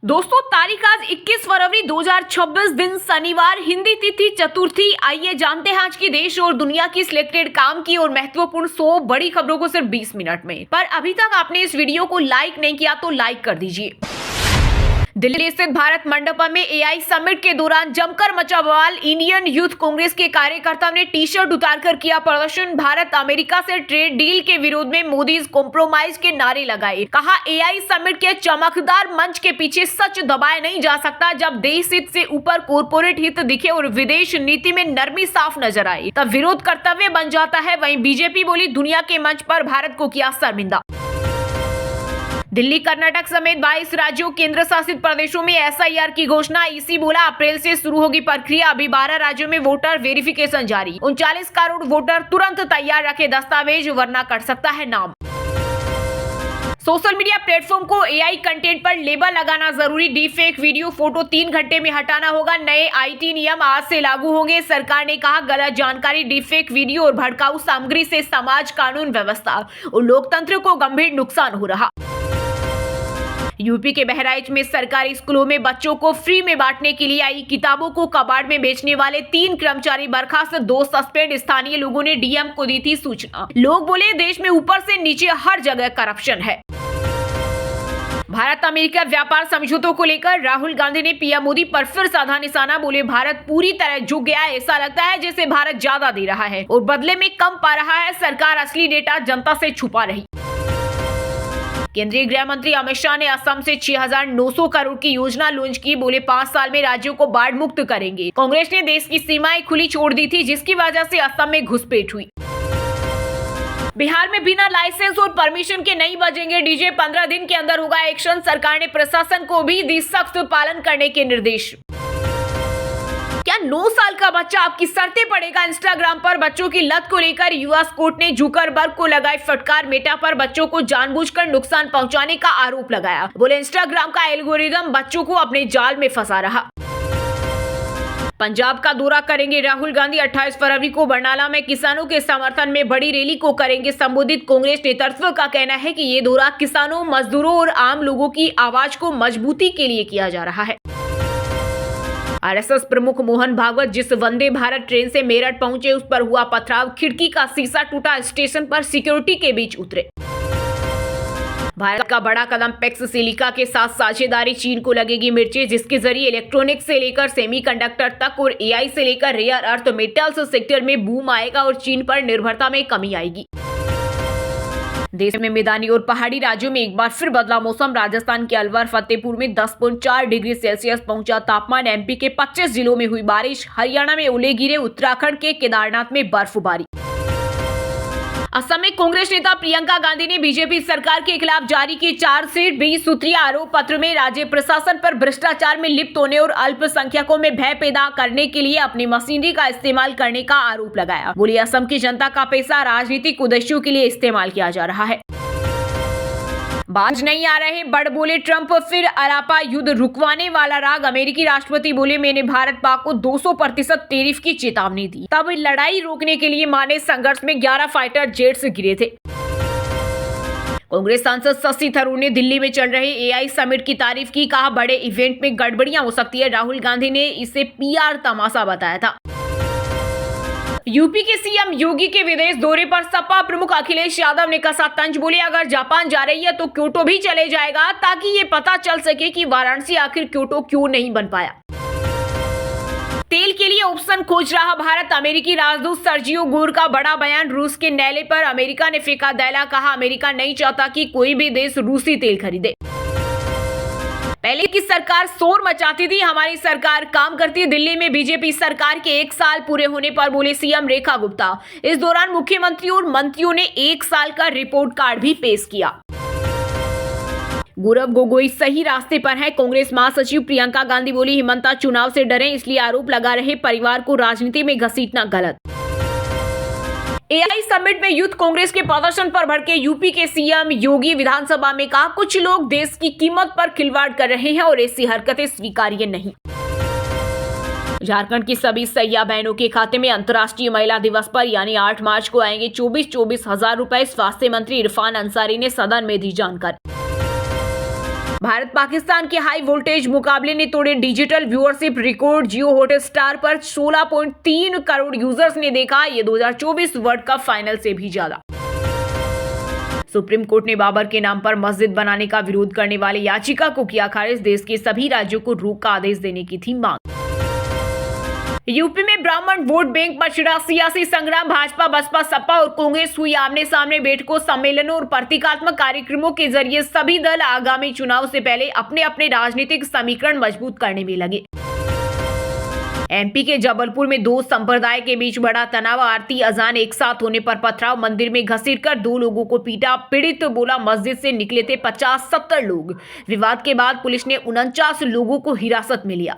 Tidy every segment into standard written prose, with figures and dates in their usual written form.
दोस्तों, तारीख आज 21 फरवरी 2026 दिन शनिवार, हिंदी तिथि चतुर्थी। आइए जानते हैं आज की देश और दुनिया की सिलेक्टेड काम की और महत्वपूर्ण 100 बड़ी खबरों को सिर्फ 20 मिनट में। पर अभी तक आपने इस वीडियो को लाइक नहीं किया तो लाइक कर दीजिए। दिल्ली स्थित भारत मंडपम में एआई समिट के दौरान जमकर मचा बवाल। इंडियन यूथ कांग्रेस के कार्यकर्ताओं ने टी शर्ट उतारकर किया प्रदर्शन। भारत अमेरिका से ट्रेड डील के विरोध में मोदी कॉम्प्रोमाइज के नारे लगाए। कहा, एआई समिट के चमकदार मंच के पीछे सच दबाया नहीं जा सकता। जब देश हित से ऊपर कॉर्पोरेट हित दिखे और विदेश नीति में नरमी साफ नजर आए तब विरोध कर्तव्य बन जाता है। वहीं बीजेपी बोली, दुनिया के मंच पर भारत को किया शर्मिंदा। दिल्ली, कर्नाटक समेत 22 राज्यों केंद्र शासित प्रदेशों में एसआईआर की घोषणा। ईसी बोला, अप्रैल से शुरू होगी प्रक्रिया। अभी 12 राज्यों में वोटर वेरिफिकेशन जारी। 39 करोड़ वोटर तुरंत तैयार रखे दस्तावेज, वरना कट सकता है नाम। सोशल मीडिया प्लेटफॉर्म को एआई कंटेंट पर लेबल लगाना जरूरी। डीफेक वीडियो फोटो 3 घंटे में हटाना होगा। नए आईटी नियम आज से लागू होंगे। सरकार ने कहा, गलत जानकारी, डीफेक वीडियो और भड़काऊ सामग्री से समाज, कानून व्यवस्था और लोकतंत्र को गंभीर नुकसान हो रहा। यूपी के बहराइच में सरकारी स्कूलों में बच्चों को फ्री में बांटने के लिए आई किताबों को कबाड़ में बेचने वाले 3 कर्मचारी बर्खास्त, 2 सस्पेंड। स्थानीय लोगों ने डीएम को दी थी सूचना। लोग बोले, देश में ऊपर से नीचे हर जगह करप्शन है। भारत अमेरिका व्यापार समझौतों को लेकर राहुल गांधी ने पीएम मोदी पर फिर साधा निशाना। बोले, भारत पूरी तरह झुक गया है। ऐसा लगता है जैसे भारत ज्यादा दे रहा है और बदले में कम पा रहा है। सरकार असली डेटा जनता से छुपा रही। केंद्रीय गृह मंत्री अमित शाह ने असम से 6,900 करोड़ की योजना लॉन्च की। बोले, 5 साल में राज्यों को बाढ़ मुक्त करेंगे। कांग्रेस ने देश की सीमाएं खुली छोड़ दी थी, जिसकी वजह से असम में घुसपैठ हुई। बिहार में बिना लाइसेंस और परमिशन के नहीं बजेंगे डीजे। 15 दिन के अंदर होगा एक्शन। सरकार ने प्रशासन को भी दी सख्त पालन करने के निर्देश। क्या 9 साल का बच्चा आपकी शर्तें पड़ेगा? इंस्टाग्राम पर बच्चों की लत को लेकर यूएस कोर्ट ने जुकरबर्ग को लगाई फटकार। मेटा पर बच्चों को जानबूझकर नुकसान पहुंचाने का आरोप लगाया। बोले, इंस्टाग्राम का एल्गोरिदम बच्चों को अपने जाल में फंसा रहा। पंजाब का दौरा करेंगे राहुल गांधी। 28 फरवरी को बरनाला में किसानों के समर्थन में बड़ी रैली को करेंगे संबोधित। कांग्रेस नेतृत्व का कहना है कि ये दौरा किसानों, मजदूरों और आम लोगों की आवाज को मजबूती के लिए किया जा रहा है। आरएसएस प्रमुख मोहन भागवत जिस वंदे भारत ट्रेन से मेरठ पहुंचे, उस पर हुआ पथराव। खिड़की का शीशा टूटा। स्टेशन पर सिक्योरिटी के बीच उतरे। भारत का बड़ा कदम, पैक्स सिलिका के साथ साझेदारी। चीन को लगेगी मिर्ची, जिसके जरिए इलेक्ट्रॉनिक्स से लेकर सेमीकंडक्टर तक और एआई से लेकर रेयर अर्थ मेटल्स सेक्टर में बूम आएगा और चीन पर निर्भरता में कमी आएगी। देश में मैदानी और पहाड़ी राज्यों में एक बार फिर बदला मौसम। राजस्थान के अलवर, फतेहपुर में 10.4 डिग्री सेल्सियस पहुंचा तापमान। एमपी के 25 जिलों में हुई बारिश। हरियाणा में ओले गिरे। उत्तराखंड के केदारनाथ में बर्फबारी। असम में कांग्रेस नेता प्रियंका गांधी ने बीजेपी सरकार के खिलाफ जारी की चार्जशीट। 20 सूत्रीय आरोप पत्र में राज्य प्रशासन पर भ्रष्टाचार में लिप्त होने और अल्पसंख्यकों में भय पैदा करने के लिए अपनी मशीनरी का इस्तेमाल करने का आरोप लगाया। बोली, असम की जनता का पैसा राजनीतिक उद्देश्यों के लिए इस्तेमाल किया जा रहा है। बाज नहीं आ रहे बड़, बोले ट्रंप। फिर अरापा युद्ध रुकवाने वाला राग। अमेरिकी राष्ट्रपति बोले, मैंने भारत पाक को 200% टैरिफ की चेतावनी दी। तब लड़ाई रोकने के लिए माने संघर्ष में 11 फाइटर जेट्स गिरे थे। कांग्रेस सांसद शशि थरूर ने दिल्ली में चल रहे एआई समिट की तारीफ की। कहा, बड़े इवेंट में गड़बड़ियां हो सकती है। राहुल गांधी ने इसे पीआर तमाशा बताया था। यूपी के सीएम योगी के विदेश दौरे पर सपा प्रमुख अखिलेश यादव ने कसा तंज। बोले, अगर जापान जा रही है तो क्योटो भी चले जाएगा, ताकि ये पता चल सके कि वाराणसी आखिर क्योटो क्यों नहीं बन पाया। तेल के लिए ऑप्शन खोज रहा भारत। अमेरिकी राजदूत सर्जियो गोर का बड़ा बयान। रूस के नैले पर अमेरिका ने फेंका दैला। कहा, अमेरिका नहीं चाहता कि कोई भी देश रूसी तेल खरीदे। पहले की सरकार शोर मचाती थी, हमारी सरकार काम करती है। दिल्ली में बीजेपी सरकार के 1 साल पूरे होने पर बोले सीएम रेखा गुप्ता। इस दौरान मुख्यमंत्री और मंत्रियों ने 1 साल का रिपोर्ट कार्ड भी पेश किया। गौरव गोगोई सही रास्ते पर है। कांग्रेस महासचिव प्रियंका गांधी बोली, हिमंता चुनाव से डरे, इसलिए आरोप लगा रहे परिवार को राजनीति में घसीटना गलत। एआई समिट में यूथ कांग्रेस के प्रदर्शन पर भड़के यूपी के सीएम योगी। विधानसभा में कहा, कुछ लोग देश की कीमत पर खिलवाड़ कर रहे हैं और ऐसी हरकतें स्वीकार्य नहीं। झारखंड की सभी सैया बहनों के खाते में अंतर्राष्ट्रीय महिला दिवस पर यानी 8 मार्च को आएंगे 24,000 रुपए। स्वास्थ्य मंत्री इरफान अंसारी ने सदन में दी जानकारी। भारत पाकिस्तान के हाई वोल्टेज मुकाबले ने तोड़े डिजिटल व्यूअरशिप रिकॉर्ड। जियो हॉटस्टार पर 16.3 करोड़ यूजर्स ने देखा ये 2024 वर्ल्ड कप फाइनल से भी ज्यादा। सुप्रीम कोर्ट ने बाबर के नाम पर मस्जिद बनाने का विरोध करने वाली याचिका को किया खारिज। देश के सभी राज्यों को रोक का आदेश देने की थी मांग। यूपी में ब्राह्मण वोट बैंक पर छिड़ा सियासी संग्राम। भाजपा, बसपा, सपा और कांग्रेस हुई आमने सामने बैठकों, सम्मेलनों और प्रतीकात्मक कार्यक्रमों के जरिए सभी दल आगामी चुनाव से पहले अपने अपने राजनीतिक समीकरण मजबूत करने में लगे। एमपी के जबलपुर में दो संप्रदाय के बीच बड़ा तनाव। आरती अजान एक साथ होने पर पथराव। मंदिर में घसीटकर 2 लोगों को पीटा। पीड़ित बोला मस्जिद से निकले थे 50-70 लोग। विवाद के बाद पुलिस ने 49 लोगों को हिरासत में लिया।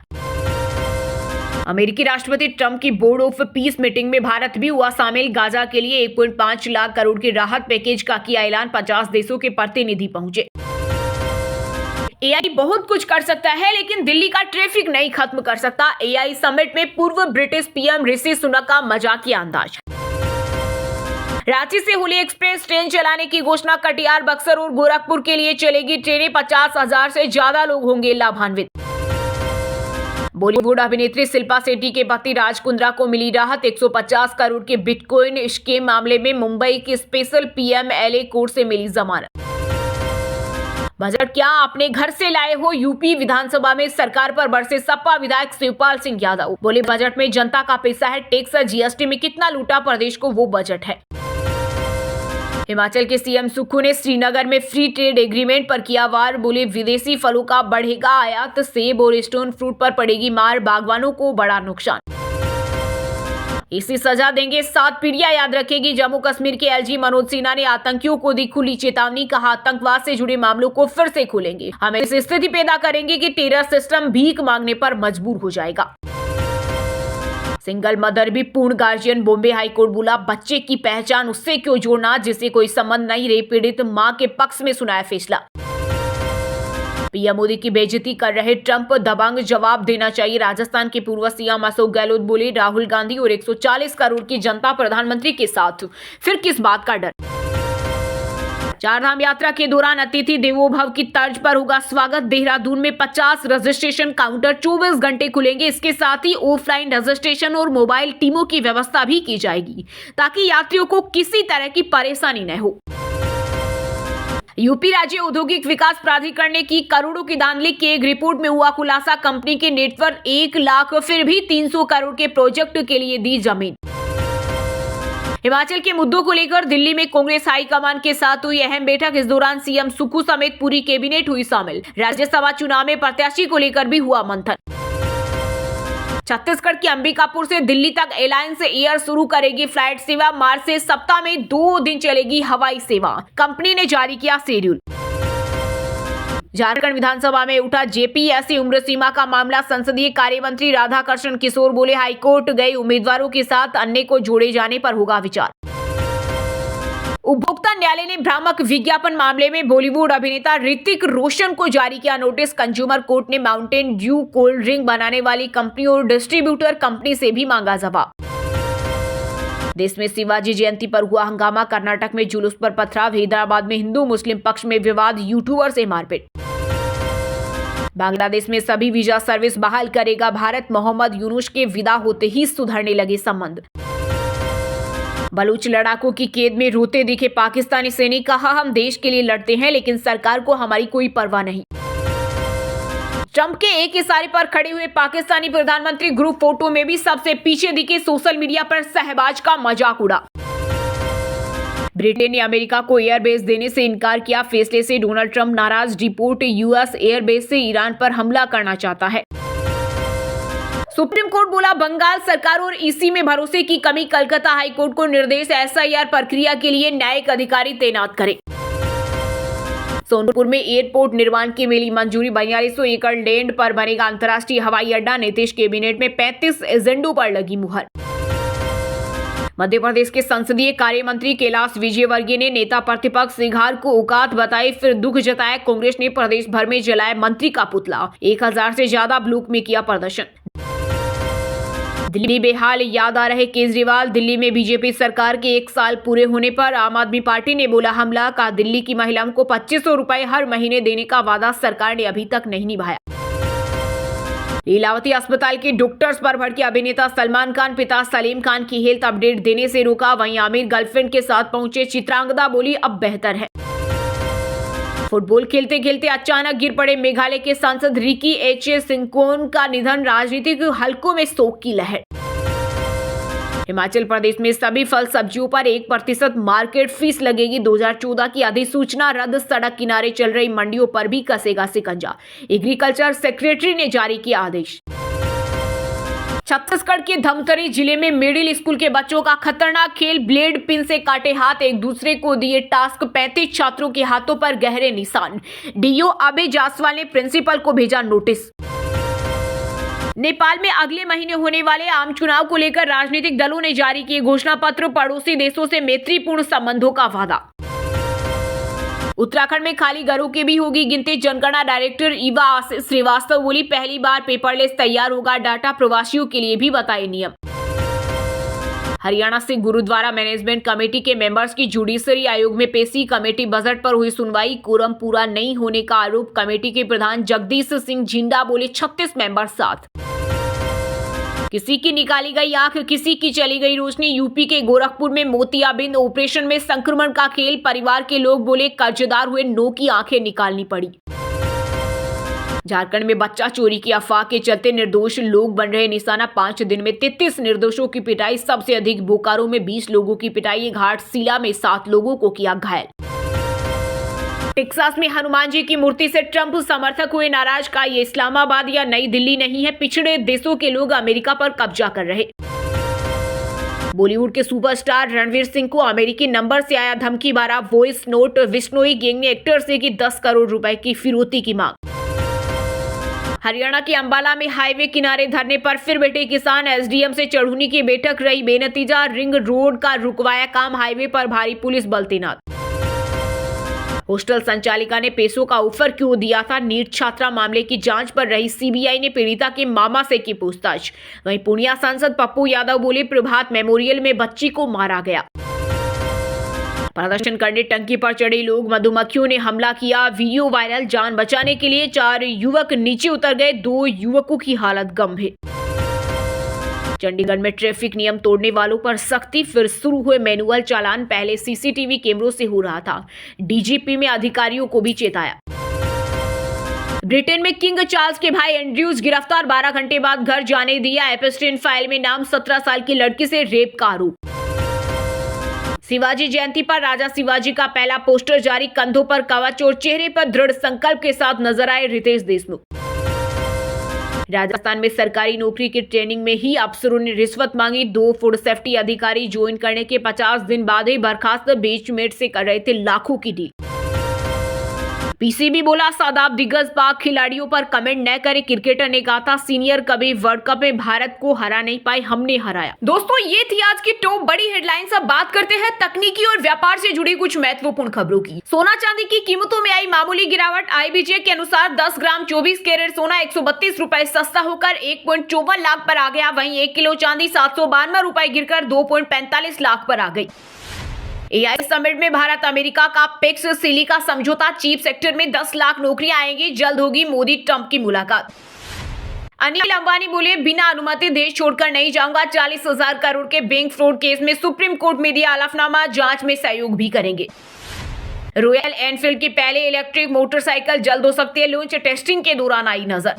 अमेरिकी राष्ट्रपति ट्रंप की बोर्ड ऑफ पीस मीटिंग में भारत भी हुआ शामिल। गाजा के लिए 1.5 लाख करोड़ के राहत पैकेज का किया ऐलान। 50 देशों के प्रतिनिधि पहुंचे। एआई बहुत कुछ कर सकता है लेकिन दिल्ली का ट्रैफिक नहीं खत्म कर सकता। एआई समिट में पूर्व ब्रिटिश पीएम ऋषि सुनक का मजाकिया अंदाज। रांची से हुली एक्सप्रेस ट्रेन चलाने की घोषणा। कटिहार, बक्सर और गोरखपुर के लिए चलेगी ट्रेनें। 50,000 से ज्यादा लोग होंगे लाभान्वित। बॉलीवुड अभिनेत्री शिल्पा शेट्टी के पति राज कुंद्रा को मिली राहत। 150 करोड़ के बिटकॉइन स्कैम मामले में मुंबई की स्पेशल पीएमएलए कोर्ट से मिली जमानत। बजट क्या अपने घर से लाए हो? यूपी विधानसभा में सरकार पर बरसे सपा विधायक शिवपाल सिंह यादव। बोले बजट में जनता का पैसा है। टैक्स, जीएसटी में कितना लूटा प्रदेश को वो बजट है। हिमाचल के सीएम सुक्खू ने श्रीनगर में फ्री ट्रेड एग्रीमेंट पर किया वार। बोले विदेशी फलों का बढ़ेगा आयात। सेब और स्टोन फ्रूट पर पड़ेगी मार। बागवानों को बड़ा नुकसान। इसी सजा देंगे 7 पीढ़ियां याद रखेगी। जम्मू कश्मीर के एलजी मनोज सिन्हा ने आतंकियों को दी खुली चेतावनी। कहा आतंकवाद से जुड़े मामलों को फिर से खोलेंगे। हम इस स्थिति पैदा करेंगे कि टेरर सिस्टम भीख मांगने पर मजबूर हो जाएगा। सिंगल मदर भी पूर्ण गार्जियन। बॉम्बे हाईकोर्ट बोला बच्चे की पहचान उससे क्यों जोड़ना जिससे कोई संबंध नहीं रहे। पीड़ित मां के पक्ष में सुनाया फैसला। पीएम मोदी की बेइज्जती कर रहे ट्रंप, दबंग जवाब देना चाहिए। राजस्थान के पूर्व सीएम अशोक गहलोत बोले राहुल गांधी और 140 करोड़ की जनता प्रधानमंत्री के साथ, फिर किस बात का डर। चारधाम यात्रा के दौरान अतिथि देवो भव की तर्ज पर होगा स्वागत। देहरादून में 50 रजिस्ट्रेशन काउंटर 24 घंटे खुलेंगे। इसके साथ ही ऑफलाइन रजिस्ट्रेशन और मोबाइल टीमों की व्यवस्था भी की जाएगी ताकि यात्रियों को किसी तरह की परेशानी न हो। यूपी राज्य औद्योगिक विकास प्राधिकरण ने की करोड़ों की धांधली की। एक रिपोर्ट में हुआ खुलासा। कंपनी के नेटवर्क 1 लाख फिर भी 300 करोड़ के प्रोजेक्ट के लिए दी जमीन। हिमाचल के मुद्दों को लेकर दिल्ली में कांग्रेस हाईकमान के साथ हुई अहम बैठक। इस दौरान सीएम सुक्खू समेत पूरी कैबिनेट हुई शामिल। राज्यसभा चुनाव में प्रत्याशी को लेकर भी हुआ मंथन। छत्तीसगढ़ की अंबिकापुर से दिल्ली तक एलायंस एयर शुरू करेगी फ्लाइट सेवा। मार्च से सप्ताह में 2 दिन चलेगी हवाई सेवा। कंपनी ने जारी किया शेड्यूल। झारखंड विधानसभा में उठा जेपीएससी उम्र सीमा का मामला। संसदीय कार्य मंत्री राधाकृष्ण किशोर बोले हाईकोर्ट गए उम्मीदवारों के साथ अन्य को जोड़े जाने पर होगा विचार। उपभोक्ता न्यायालय ने भ्रामक विज्ञापन मामले में बॉलीवुड अभिनेता ऋतिक रोशन को जारी किया नोटिस। कंज्यूमर कोर्ट ने माउंटेन ड्यू कोल्ड ड्रिंक बनाने वाली कंपनी और डिस्ट्रीब्यूटर कंपनी से भी मांगा जवाब। देश में शिवाजी जयंती पर हुआ हंगामा। कर्नाटक में जुलूस पर पथराव। हैदराबाद में हिंदू मुस्लिम पक्ष में विवाद। यूट्यूबर से मारपीट। बांग्लादेश में सभी वीजा सर्विस बहाल करेगा भारत। मोहम्मद यूनुस के विदा होते ही सुधरने लगे संबंध। बलूच लड़ाकों की कैद में रोते दिखे पाकिस्तानी सैनिक। कहा हम देश के लिए लड़ते हैं लेकिन सरकार को हमारी कोई परवाह नहीं। ट्रंप के एक इशारे पर खड़े हुए पाकिस्तानी प्रधानमंत्री ग्रुप फोटो में भी सबसे पीछे दिखे। सोशल मीडिया पर शहबाज का मजाक उड़ा। ब्रिटेन ने अमेरिका को एयरबेस देने से इनकार किया। फैसले से डोनाल्ड ट्रंप नाराज। डिपोर्ट यूएस एयरबेस से ईरान पर हमला करना चाहता है। सुप्रीम कोर्ट बोला बंगाल सरकार और ईसी में भरोसे की कमी। कलकत्ता हाईकोर्ट को निर्देश एसआईआर प्रक्रिया के लिए न्यायिक अधिकारी तैनात करें। सोनपुर में एयरपोर्ट निर्माण की मिली मंजूरी। 4200 एकड़ लैंड पर बनेगा अंतर्राष्ट्रीय हवाई अड्डा। नीतीश कैबिनेट में 35 एजेंडों पर लगी मुहर। मध्य प्रदेश के संसदीय कार्य मंत्री कैलाश विजयवर्गीय ने नेता प्रतिपक्ष सिंघार को औकात बताई, फिर दुख जताया। कांग्रेस ने प्रदेश भर में जलाया मंत्री का पुतला। 1000 से ज्यादा ब्लॉक में किया प्रदर्शन। दिल्ली बेहाल याद आ रहे केजरीवाल। दिल्ली में बीजेपी सरकार के 1 साल पूरे होने पर आम आदमी पार्टी ने बोला हमला। कहा दिल्ली की महिलाओं को 2500 रुपए हर महीने देने का वादा सरकार ने अभी तक नहीं निभाया। लीलावती अस्पताल के डॉक्टर्स पर भड़के अभिनेता सलमान खान पिता सलीम खान की हेल्थ अपडेट देने से रोका। वहीं आमिर गर्लफ्रेंड के साथ पहुंचे, चित्रांगदा बोली अब बेहतर है। फुटबॉल खेलते खेलते अचानक गिर पड़े मेघालय के सांसद रिकी एच सिंकोन का निधन। राजनीतिक हलकों में शोक की लहर। हिमाचल प्रदेश में सभी फल सब्जियों पर 1% मार्केट फीस लगेगी। 2014 की अधिसूचना रद्द। सड़क किनारे चल रही मंडियों पर भी कसेगा शिकंजा। एग्रीकल्चर सेक्रेटरी ने जारी किया आदेश। छत्तीसगढ़ के धमतरी जिले में मिडिल स्कूल के बच्चों का खतरनाक खेल। ब्लेड पिन से काटे हाथ, एक दूसरे को दिए टास्क। 35 छात्रों के हाथों पर गहरे निशान। डीओ अभय जायसवाल ने प्रिंसिपल को भेजा नोटिस। नेपाल में अगले महीने होने वाले आम चुनाव को लेकर राजनीतिक दलों ने जारी किए घोषणा पत्र। पड़ोसी देशों से मैत्रीपूर्ण संबंधों का वादा। उत्तराखंड में खाली घरों की भी होगी गिनती। जनगणना डायरेक्टर ईवा श्रीवास्तव बोली पहली बार पेपरलेस तैयार होगा डाटा। प्रवासियों के लिए भी बताए नियम। हरियाणा से गुरुद्वारा मैनेजमेंट कमेटी के मेंबर्स की जुडिशरी आयोग में पेशी। कमेटी बजट पर हुई सुनवाई। कोरम पूरा नहीं होने का आरोप। कमेटी के प्रधान जगदीश सिंह झिंडा बोले 36 मेंबर साथ। किसी की निकाली गई आंख, किसी की चली गई रोशनी। यूपी के गोरखपुर में मोतियाबिंद ऑपरेशन में संक्रमण का खेल। परिवार के लोग बोले कर्जदार हुए, 9 की आंखें निकालनी पड़ी। झारखंड में बच्चा चोरी की अफवाह के चलते निर्दोष लोग बन रहे निशाना। 5 दिन में 33 निर्दोषों की पिटाई। सबसे अधिक बोकारो में 20 लोगों की पिटाई। घाटशिला में 7 लोगों को किया घायल। टेक्सास में हनुमान जी की मूर्ति से ट्रंप समर्थक हुए नाराज। का ये इस्लामाबाद या नई दिल्ली नहीं है, पिछड़े देशों के लोग अमेरिका पर कब्जा कर रहे। बॉलीवुड के सुपरस्टार रणवीर सिंह को अमेरिकी नंबर से आया धमकी भरा वॉइस नोट। विश्नोई गैंग ने एक्टर से की 10 करोड़ रुपए की फिरौती की मांग। हरियाणा के अंबाला में हाईवे किनारे धरने पर फिर बैठे किसान। एसडीएम से चढ़ूनी की बैठक रही बेनतीजा। रिंग रोड का रुकवाया काम। हाईवे पर भारी पुलिस बल तैनात। हॉस्टल संचालिका ने पैसों का ऑफर क्यों दिया था? नीट छात्रा मामले की जांच पर रही सीबीआई ने पीड़िता के मामा से की पूछताछ। वहीं पूर्णिया सांसद पप्पू यादव बोले प्रभात मेमोरियल में बच्ची को मारा गया। प्रदर्शन करने टंकी पर चढ़े लोग, मधुमक्खियों ने हमला किया। Video viral. जान बचाने के लिए 4 युवक नीचे उतर गए। 2 युवकों की हालत गंभीर। चंडीगढ़ में ट्रैफिक नियम तोड़ने वालों पर सख्ती। फिर शुरू हुए मैनुअल चालान। पहले सीसीटीवी कैमरों से हो रहा था। डीजीपी में अधिकारियों को भी चेताया। ब्रिटेन में किंग चार्ल्स के भाई एंड्रयूज गिरफ्तार। 12 घंटे बाद घर जाने दिया। एपस्टीन फाइल में नाम। 17 साल की लड़की से रेप का आरोप। शिवाजी जयंती पर राजा शिवाजी का पहला पोस्टर जारी। कंधों पर कवच और चेहरे पर दृढ़ संकल्प के साथ नजर आए रितेश देशमुख। राजस्थान में सरकारी नौकरी की ट्रेनिंग में ही अफसरों ने रिश्वत मांगी। 2 फूड सेफ्टी अधिकारी ज्वाइन करने के 50 दिन बाद ही बर्खास्त। बेचमेट से कर रहे थे लाखों की डील। पीसीबी बोला शादाब दिग्गज पाक खिलाड़ियों पर कमेंट न करे। क्रिकेटर ने कहा था सीनियर कभी वर्ल्ड कप में भारत को हरा नहीं पाए, हमने हराया। दोस्तों ये थी आज की टॉप बड़ी हेडलाइंस। अब बात करते हैं तकनीकी और व्यापार से जुड़ी कुछ महत्वपूर्ण खबरों की। सोना चांदी की कीमतों में आई मामूली गिरावट। आईबीजे के अनुसार 10 ग्राम 24 कैरेट सोना 132 रुपए सस्ता होकर 1.54 लाख पर आ गया। वहीं 1 किलो चांदी 752 रुपए गिरकर 2.45 लाख पर आ गई। एआई समिट में भारत अमेरिका का पेक्स सिलिका समझौता। चिप सेक्टर में 10 लाख नौकरियां आएंगी। जल्द होगी मोदी ट्रंप की मुलाकात। अनिल अंबानी बोले बिना अनुमति देश छोड़कर नहीं जाऊंगा। 40,000 करोड़ के बैंक फ्रॉड केस में सुप्रीम कोर्ट में दिया हलफनामा। जांच में सहयोग भी करेंगे। रॉयल एनफील्ड की पहले इलेक्ट्रिक मोटरसाइकिल जल्द हो सकती है लॉन्च। टेस्टिंग के दौरान आई नजर।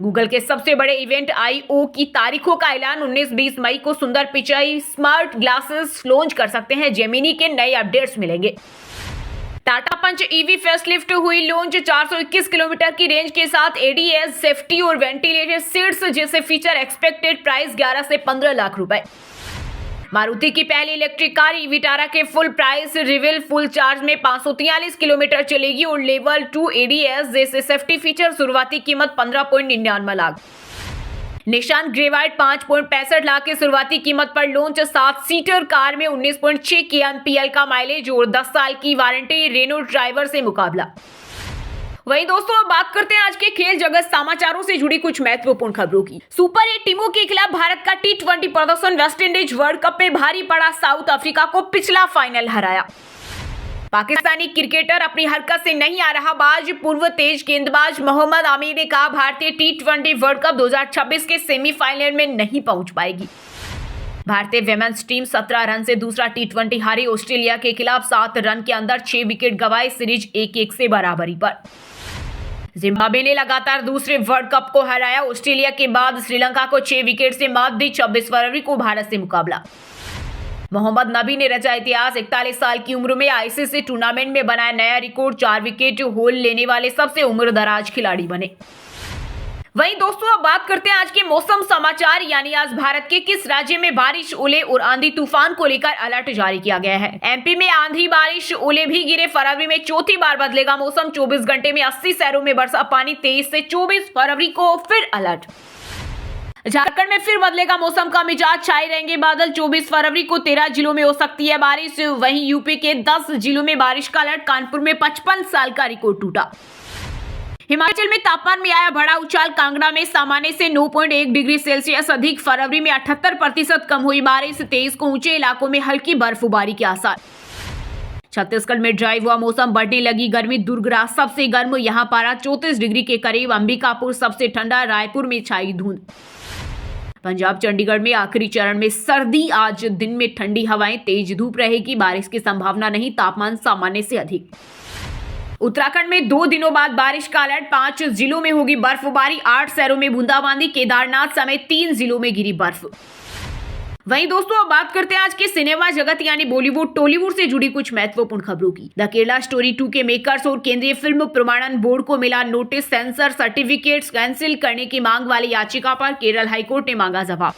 गूगल के सबसे बड़े इवेंट I/O की तारीखों का ऐलान। 19-20 मई को सुंदर पिचाई स्मार्ट ग्लासेस लॉन्च कर सकते हैं। जेमिनी के नए अपडेट्स मिलेंगे। टाटा पंच ईवी फेसलिफ्ट हुई लॉन्च। 421 किलोमीटर की रेंज के साथ ADAS सेफ्टी और वेंटिलेटेड सीट्स जैसे फीचर। एक्सपेक्टेड प्राइस 11 से 15 लाख रुपए। मारुति की पहली इलेक्ट्रिक कार विटारा के full price reveal. Full charge में 543 किलोमीटर चलेगी और लेवल 2 ADAS जैसे सेफ्टी फीचर। शुरुआती कीमत 15.99 लाख। निशान ग्रेवाइट 5.65 लाख की शुरुआती कीमत पर लॉन्च। 7 सीटर कार में 19.6 kmpl का माइलेज और 10 साल की वारंटी। रेनो ड्राइवर से मुकाबला। वहीं दोस्तों अब बात करते हैं आज के खेल जगत समाचारों से जुड़ी कुछ महत्वपूर्ण खबरों की। सुपर 8 टीमों के खिलाफ भारत का T20 प्रदर्शन। वेस्टइंडीज वर्ल्ड कप में भारी पड़ा, साउथ अफ्रीका को पिछला फाइनल हराया। पाकिस्तानी क्रिकेटर अपनी हरकत से नहीं आ रहा बाज। पूर्व तेज गेंदबाज मोहम्मद आमिर ने कहा भारतीय T20 वर्ल्ड कप 2026 के सेमीफाइनल में नहीं पहुंच पाएगी। भारतीय विमेंस टीम 17 रन से दूसरा T20 हारी। ऑस्ट्रेलिया के खिलाफ 7 रन के अंदर 6 विकेट गंवाए। सीरीज 1-1 से बराबरी पर। जिम्बाब्वे ने लगातार दूसरे वर्ल्ड कप को हराया। ऑस्ट्रेलिया के बाद श्रीलंका को 6 विकेट से मात दी। 26 फरवरी को भारत से मुकाबला। मोहम्मद नबी ने रचा इतिहास। 41 साल की उम्र में आईसीसी टूर्नामेंट में बनाया नया रिकॉर्ड। 4 विकेट होल लेने वाले सबसे उम्रदराज खिलाड़ी बने। वहीं दोस्तों अब बात करते हैं आज के मौसम समाचार, यानी आज भारत के किस राज्य में बारिश, ओले और आंधी तूफान को लेकर अलर्ट जारी किया गया है। एमपी में आंधी, बारिश, ओले भी गिरे। फरवरी में चौथी बार बदलेगा मौसम। 24 घंटे में 80 शहरों में बरसा पानी। 23 से 24 फरवरी को फिर अलर्ट। झारखंड में फिर बदलेगा मौसम का मिजाज, छाए रहेंगे बादल। 24 फरवरी को 13 जिलों में हो सकती है बारिश। वहीं यूपी के 10 जिलों में बारिश का अलर्ट। कानपुर में 55 साल का रिकॉर्ड टूटा। हिमाचल में तापमान में आया बड़ा उछाल। कांगड़ा में सामान्य से 9.1 डिग्री सेल्सियस अधिक। फरवरी में 78% कम हुई बारिश। 23 को ऊंचे इलाकों में हल्की बर्फबारी के आसार। छत्तीसगढ़ में ड्राई हुआ मौसम, बढ़ने लगी गर्मी। दुर्ग रात सबसे गर्म, यहां पारा 34 डिग्री के करीब। अंबिकापुर सबसे ठंडा। रायपुर में छाई धुंध। पंजाब चंडीगढ़ में आखिरी चरण में सर्दी। आज दिन में ठंडी हवाएं, तेज धूप रहेगी। बारिश की संभावना नहीं। तापमान सामान्य से अधिक। उत्तराखंड में 2 दिनों बाद बारिश का अलर्ट। 5 जिलों में होगी बर्फबारी। 8 शहरों में बूंदाबांदी। केदारनाथ समेत 3 जिलों में गिरी बर्फ। वहीं दोस्तों अब बात करते हैं आज के सिनेमा जगत यानी बॉलीवुड टॉलीवुड से जुड़ी कुछ महत्वपूर्ण खबरों की। द केरला स्टोरी 2 के मेकर्स और केंद्रीय फिल्म प्रमाणन बोर्ड को मिला नोटिस। सेंसर सर्टिफिकेट्स कैंसिल करने की मांग वाली याचिका पर केरल हाईकोर्ट ने मांगा जवाब।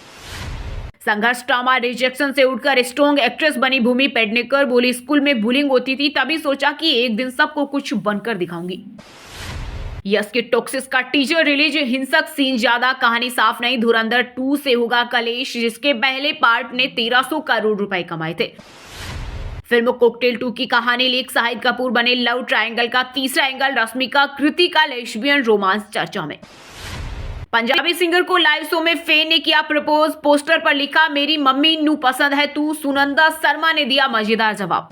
संघर्ष ड्रामा रिजेक्शन से उठकर स्ट्रॉन्ग एक्ट्रेस बनी भूमि पेडनेकर। बोली स्कूल में बुलिंग होती थी, तभी सोचा कि एक दिन सबको कुछ बनकर दिखाऊंगी। यस के टॉक्सिस का टीजर रिलीज। हिंसक सीन ज्यादा, कहानी साफ नहीं। धुरंधर 2 से होगा कलेश, जिसके पहले पार्ट ने 1300 करोड़ रुपए कमाए थे। फिल्म कॉकटेल 2 की कहानी लीक। शाहिद कपूर बने लव ट्रायंगल का तीसरा angle. Rashmika Kritika lesbian romance चर्चा में। पंजाबी सिंगर को लाइव शो में फैन ने किया प्रपोज। पोस्टर पर लिखा मेरी मम्मी नू पसंद है तू। सुनंदा शर्मा ने दिया मजेदार जवाब।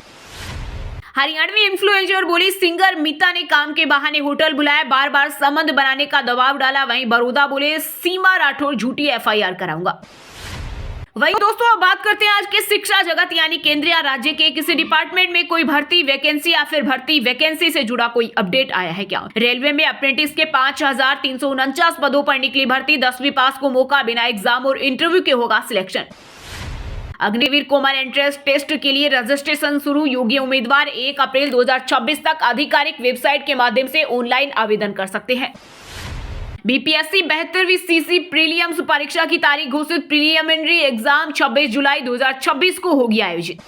हरियाणवी इन्फ्लुएंसर बोली सिंगर मीता ने काम के बहाने होटल बुलाया, बार बार संबंध बनाने का दबाव डाला। वहीं बड़ौदा बोले सीमा राठौर झूठी FIR कराऊंगा। वहीं दोस्तों अब बात करते हैं आज के शिक्षा जगत यानी केंद्र या राज्य के किसी डिपार्टमेंट में कोई भर्ती वैकेंसी या फिर भर्ती वैकेंसी से जुड़ा कोई अपडेट आया है क्या। रेलवे में अप्रेंटिस के 5349 पदों पर निकली भर्ती। 10वीं पास को मौका, बिना एग्जाम और इंटरव्यू के होगा selection. Agniveer common entrance test के लिए रजिस्ट्रेशन शुरू। योग्य उम्मीदवार 1 अप्रैल 2026 तक आधिकारिक वेबसाइट के माध्यम से ऑनलाइन आवेदन कर सकते हैं। बीपीएससी 72वीं सीसी प्रीलिम्स परीक्षा की तारीख घोषित। प्रीलिमिनरी एग्जाम 26 जुलाई 2026 को होगी आयोजित।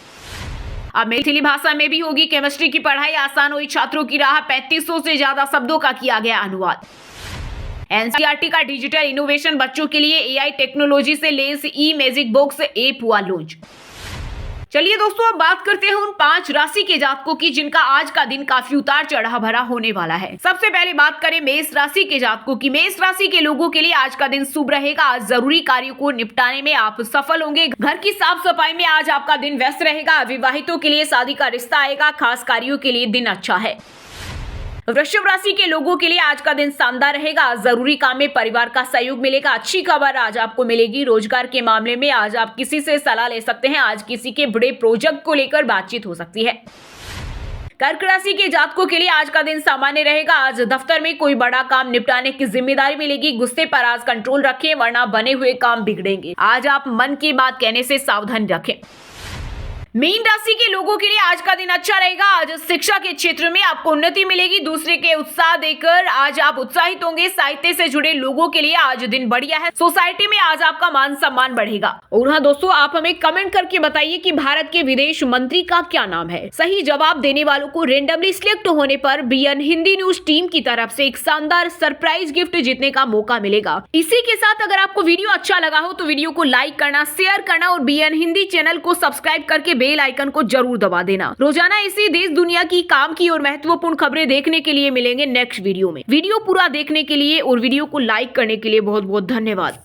अब मैथिली भाषा में भी होगी केमिस्ट्री की पढ़ाई। आसान हुई छात्रों की राह। 3500 से ज्यादा शब्दों का किया गया अनुवाद। एनसीईआरटी का डिजिटल इनोवेशन बच्चों के लिए AI टेक्नोलॉजी से लेस ई-मैजिक बॉक्स ऐप हुआ लॉन्च। चलिए दोस्तों अब बात करते हैं उन 5 राशि के जातकों की जिनका आज का दिन काफी उतार चढ़ा भरा होने वाला है। सबसे पहले बात करें मेष राशि के जातकों की। मेष राशि के लोगों के लिए आज का दिन शुभ रहेगा। आज जरूरी कार्यों को निपटाने में आप सफल होंगे। घर की साफ सफाई में आज आपका दिन व्यस्त रहेगा। विवाहितों के लिए शादी का रिश्ता आएगा। खास कार्यों के लिए दिन अच्छा है। वृषभ राशि के लोगों के लिए आज का दिन शानदार रहेगा। जरूरी काम में परिवार का सहयोग मिलेगा। अच्छी खबर आज आपको मिलेगी। रोजगार के मामले में आज आप किसी से सलाह ले सकते हैं। आज किसी के बड़े प्रोजेक्ट को लेकर बातचीत हो सकती है। कर्क राशि के जातकों के लिए आज का दिन सामान्य रहेगा। आज दफ्तर में कोई बड़ा काम निपटाने की जिम्मेदारी मिलेगी। गुस्से पर आज कंट्रोल रखें वरना बने हुए काम बिगड़ेंगे। आज आप मन की बात कहने से सावधान रखें। मीन राशि के लोगों के लिए आज का दिन अच्छा रहेगा। आज शिक्षा के क्षेत्र में आपको उन्नति मिलेगी। दूसरे के उत्साह देकर आज आप उत्साहित होंगे। साहित्य से जुड़े लोगों के लिए आज दिन बढ़िया है। सोसाइटी में आज आपका मान सम्मान बढ़ेगा। और हाँ दोस्तों, आप हमें कमेंट करके बताइए कि भारत के विदेश मंत्री का क्या नाम है। सही जवाब देने वालों को रेंडमली सिलेक्ट होने पर BN हिंदी न्यूज टीम की तरफ से एक शानदार सरप्राइज गिफ्ट जीतने का मौका मिलेगा। इसी के साथ अगर आपको वीडियो अच्छा लगा हो तो वीडियो को लाइक करना, शेयर करना और BN हिंदी चैनल को सब्सक्राइब करके बेल आइकन को जरूर दबा देना। रोजाना इसी देश दुनिया की काम की और महत्वपूर्ण खबरें देखने के लिए मिलेंगे नेक्स्ट वीडियो में। वीडियो पूरा देखने के लिए और वीडियो को लाइक करने के लिए बहुत बहुत धन्यवाद।